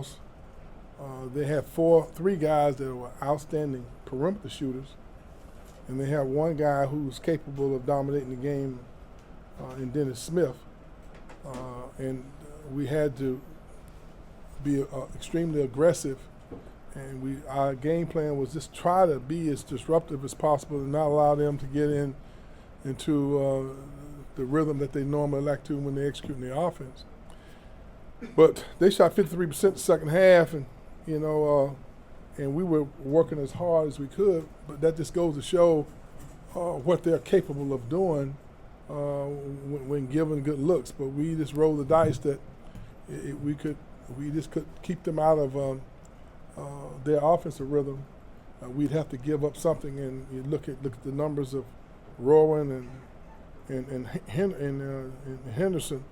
because they had three guys that were outstanding perimeter shooters, and they have one guy who's capable of dominating the game in Dennis Smith. And we had to be extremely aggressive, and our game plan was just try to be as disruptive as possible and not allow them to get into the rhythm that they normally like to when they execute their offense. But they shot 53% the second half, and and we were working as hard as we could. But that just goes to show what they're capable of doing when given good looks. But we just rolled the dice that we just could keep them out of their offensive rhythm. We'd have to give up something, and you look at the numbers of Rowan and Henderson.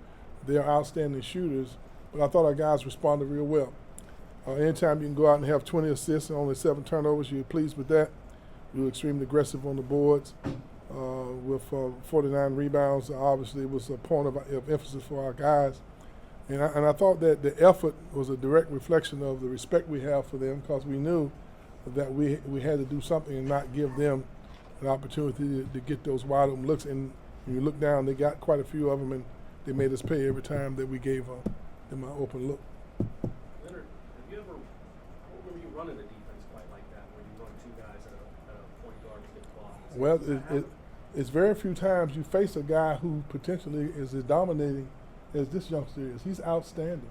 They're outstanding shooters, but I thought our guys responded real well. Anytime you can go out and have 20 assists and only 7 turnovers, you're pleased with that. We were extremely aggressive on the boards with 49 rebounds. Obviously, it was a point of emphasis for our guys. And I thought that the effort was a direct reflection of the respect we have for them, because we knew that we had to do something and not give them an opportunity to get those wide open looks. And when you look down, they got quite a few of them, and they made us pay every time that we gave them an open look. Leonard, were you running a defense quite like that, where you run 2 guys at a point guard to get the ball? Well, it's very few times you face a guy who potentially is as dominating as this youngster is. He's outstanding.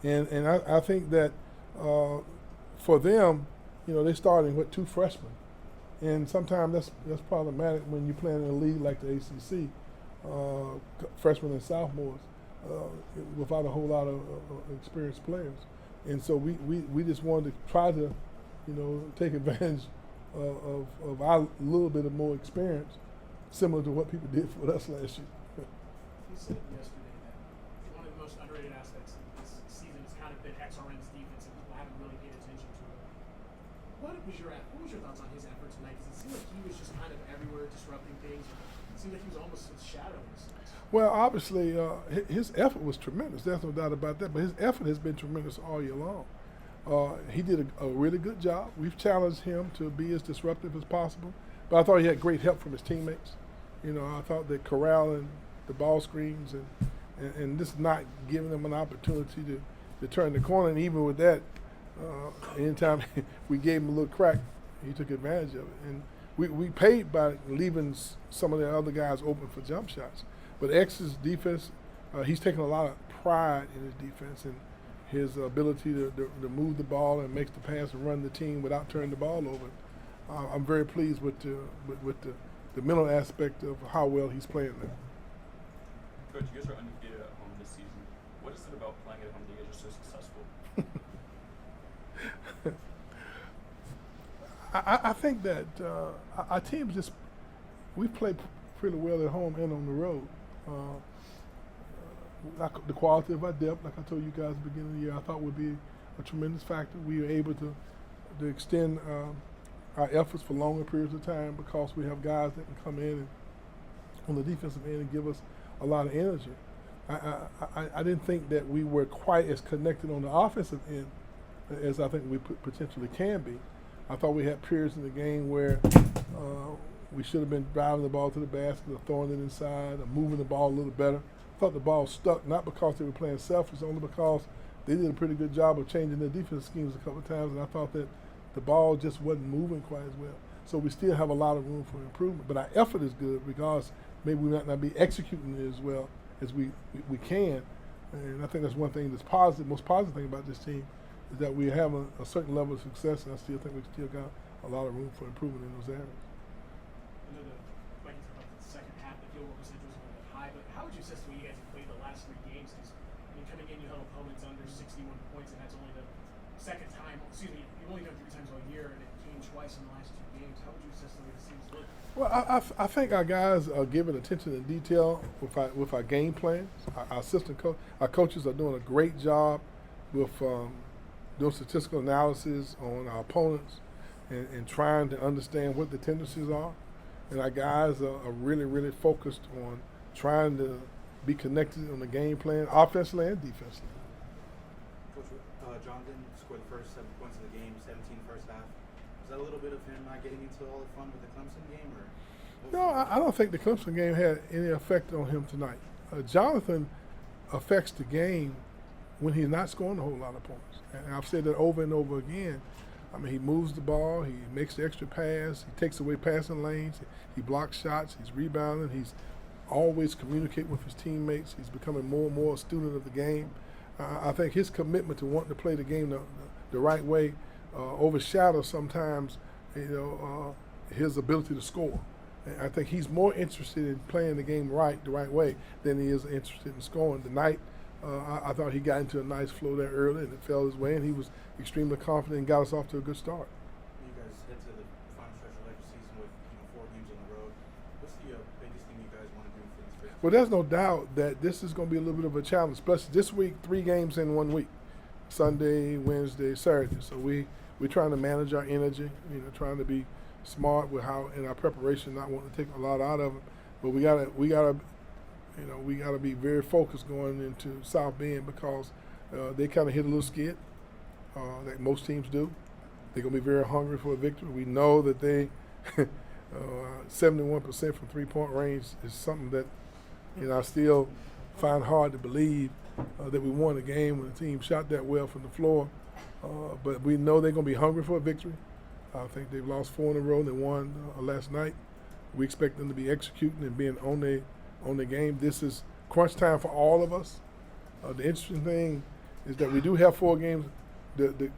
And I think that for them, they're starting with 2 freshmen. And sometimes that's problematic when you're playing in a league like the ACC, freshmen and sophomores, without a whole lot of experienced players. And so we just wanted to try to, take advantage of our little bit of more experience, similar to what people did for us last year. You said yesterday that one of the most underrated aspects of this season has kind of been XRN's defense, and people haven't really paid attention to it. What was your thoughts on his effort tonight? Because it seemed like he was just kind of everywhere disrupting things. It seemed like he was almost shadowing us. Well, obviously, his effort was tremendous. There's no doubt about that. But his effort has been tremendous all year long. He did a really good job. We've challenged him to be as disruptive as possible. But I thought he had great help from his teammates. I thought that corralling the ball screens and just not giving them an opportunity to turn the corner. And even with that, anytime we gave him a little crack, he took advantage of it. And we paid by leaving some of the other guys open for jump shots. But X's defense, he's taken a lot of pride in his defense and his ability to move the ball and make the pass and run the team without turning the ball over. I'm very pleased with the mental aspect of how well he's playing there. Coach, you guys are undefeated at home this season. What is it about playing at home that you guys are so successful? I think that our team we play pretty well at home and on the road. The quality of our depth, like I told you guys at the beginning of the year, I thought would be a tremendous factor. We were able to extend our efforts for longer periods of time because we have guys that can come in and on the defensive end and give us a lot of energy. I didn't think that we were quite as connected on the offensive end as I think we potentially can be. I thought we had periods in the game where we should have been driving the ball to the basket or throwing it inside or moving the ball a little better. I thought the ball stuck, not because they were playing selfish, only because they did a pretty good job of changing their defense schemes a couple of times, and I thought that the ball just wasn't moving quite as well. So we still have a lot of room for improvement. But our effort is good because maybe we might not be executing it as well as we can. And I think that's one thing that's positive, most positive thing about this team is that we have a certain level of success, and I still think we still got a lot of room for improvement in those areas. I know the Vikings about the second half, the field goal percentage was a little bit high, but how would you assess the way you guys have played the last 3 games? Because coming in, you held opponents under 61 points, and that's only the second time. Excuse me, you've only done 3 times all year, and it came twice in the last 2 games. How would you assess the way the season's looked? Well, I think our guys are giving attention to detail with our game plans. Our assistant our coaches are doing a great job with doing statistical analysis on our opponents and trying to understand what the tendencies are. And our guys are really, really focused on trying to be connected on the game plan, offensively and defensively. Coach, Jonathan scored the first 7 points of the game, 17 first half. Was that a little bit of him not getting into all the fun with the Clemson game, or? No, I don't think the Clemson game had any effect on him tonight. Jonathan affects the game when he's not scoring a whole lot of points. And I've said that over and over again. I mean, he moves the ball, he makes the extra pass, he takes away passing lanes, he blocks shots, he's rebounding, he's always communicating with his teammates, he's becoming more and more a student of the game. I think his commitment to wanting to play the game the right way overshadows sometimes, his ability to score. And I think he's more interested in playing the game the right way, than he is interested in scoring. Tonight, I thought he got into a nice flow there early, and it fell his way, and he was extremely confident and got us off to a good start. You guys head to the final stretch of the regular season with 4 games on the road. What's the biggest thing you guys want to do for this season? Well, there's no doubt that this is going to be a little bit of a challenge, especially this week, 3 games in 1 week, Sunday, Wednesday, Saturday. So we're trying to manage our energy, trying to be smart with how in our preparation, not wanting to take a lot out of it. But we gotta be very focused going into South Bend, because they kind of hit a little skid, like most teams do. They're gonna be very hungry for a victory. We know that they 71% from 3-point range is something that I still find hard to believe that we won a game when the team shot that well from the floor. But we know they're gonna be hungry for a victory. I think they've lost 4 in a row and they won last night. We expect them to be executing and being on the game. This is crunch time for all of us. The interesting thing is that we do have 4 games. The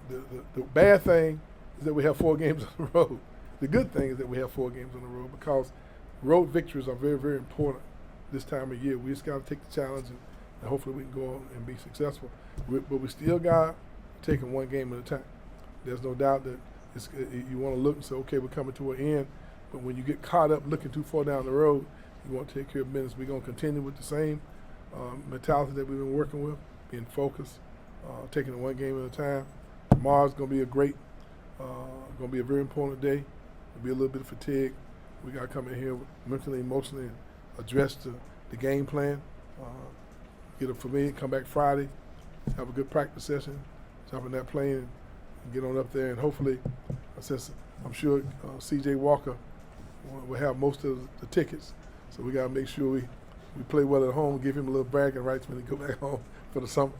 bad thing is that we have 4 games on the road. The good thing is that we have 4 games on the road, because road victories are very, very important this time of year. We just got to take the challenge, and hopefully we can go on and be successful. But we still got taking 1 game at a time. There's no doubt that you want to look and say, okay, we're coming to an end. But when you get caught up looking too far down the road, you want to take care of business. We're going to continue with the same mentality that we've been working with, being focused, taking it 1 game at a time. Tomorrow's going to be going to be a very important day. There'll be a little bit of fatigue. We got to come in here mentally, emotionally, and address the game plan. Get it familiar, come back Friday, have a good practice session, jump in that plane, and get on up there. And hopefully, since I'm sure C.J. Walker will have most of the tickets, so we got to make sure we play well at home, give him a little bragging rights when he go back home for the summer.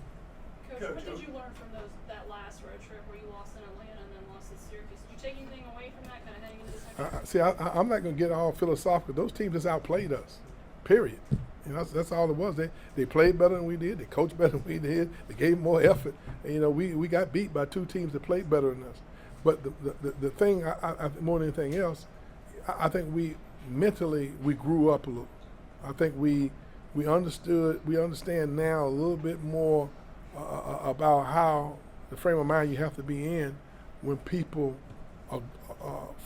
Coach, what did you learn from that last road trip where you lost in Atlanta and then lost in Syracuse? Did you take anything away from that kind of heading into this next I'm not going to get all philosophical. Those teams just outplayed us, period. That's all it was. They played better than we did. They coached better than we did. They gave more effort. And, we got beat by 2 teams that played better than us. But the thing, I more than anything else, I think we mentally grew up a little. I think we understand now a little bit more about how the frame of mind you have to be in when people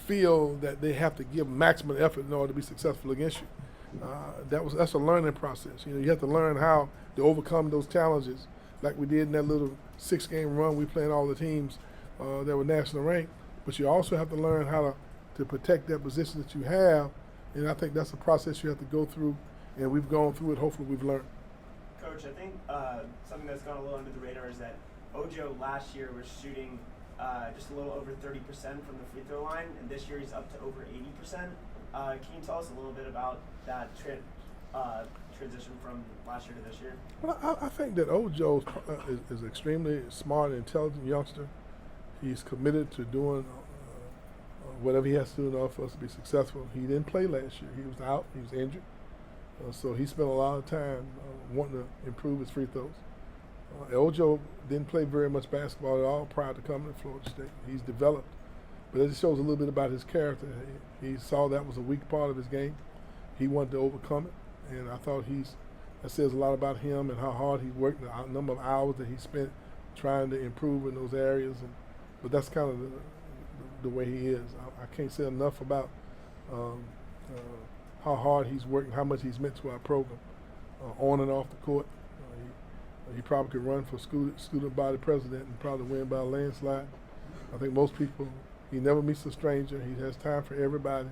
feel that they have to give maximum effort in order to be successful against you. That's a learning process. You have to learn how to overcome those challenges, like we did in that little 6-game run. We playing all the teams that were national ranked, but you also have to learn how to protect that position that you have, and I think that's a process you have to go through, and we've gone through it. Hopefully we've learned. Coach, I think something that's gone a little under the radar is that Ojo last year was shooting just a little over 30% from the free throw line, and this year he's up to over 80%. Can you tell us a little bit about that transition from last year to this year? Well, I think that Ojo is an extremely smart and intelligent youngster. He's committed to doing whatever he has to do in order for us to be successful. He didn't play last year. He was out. He was injured. So he spent a lot of time wanting to improve his free throws. Ojo didn't play very much basketball at all prior to coming to Florida State. He's developed. But it just shows a little bit about his character. He saw that was a weak part of his game. He wanted to overcome it. And I thought that says a lot about him and how hard he worked, the number of hours that he spent trying to improve in those areas. But that's kind of the way he is. I can't say enough about how hard he's worked and how much he's meant to our program, on and off the court. He probably could run for student body president and probably win by a landslide. I think most people, he never meets a stranger. He has time for everybody,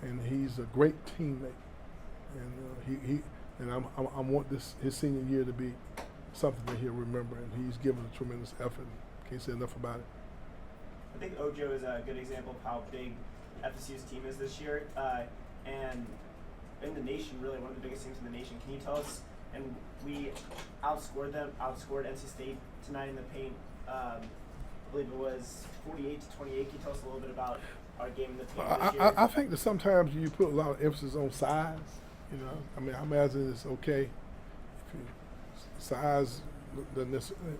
and he's a great teammate. And I want his senior year to be something that he'll remember, and he's given a tremendous effort. Can't say enough about it. I think Ojo is a good example of how big FSU's team is this year, and in the nation, really one of the biggest teams in the nation. Can you tell us? And we outscored NC State tonight in the paint. I believe it was 48-28. Can you tell us a little bit about our game in the paint this year? I think that sometimes you put a lot of emphasis on size. You know, I mean, I imagine it's okay if you, size doesn't necessarily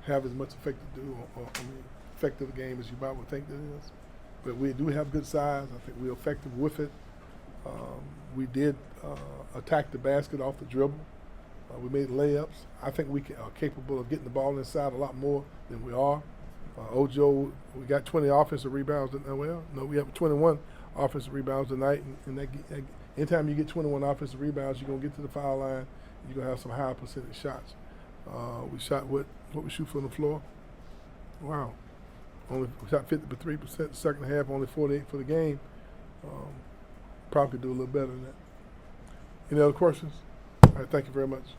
have as much effect to do, effect of the game as you might would think that it is. But we do have good size. I think we're effective with it. We did attack the basket off the dribble. We made layups. I think we are capable of getting the ball inside a lot more than we are. Ojo, we got 20 offensive rebounds. We have 21 offensive rebounds tonight. And anytime you get 21 offensive rebounds, you're going to get to the foul line. You're going to have some high percentage shots. We shot what we shoot from the floor. Wow. We shot 53% the second half, only 48 for the game. Probably do a little better than that. Any other questions? All right, thank you very much.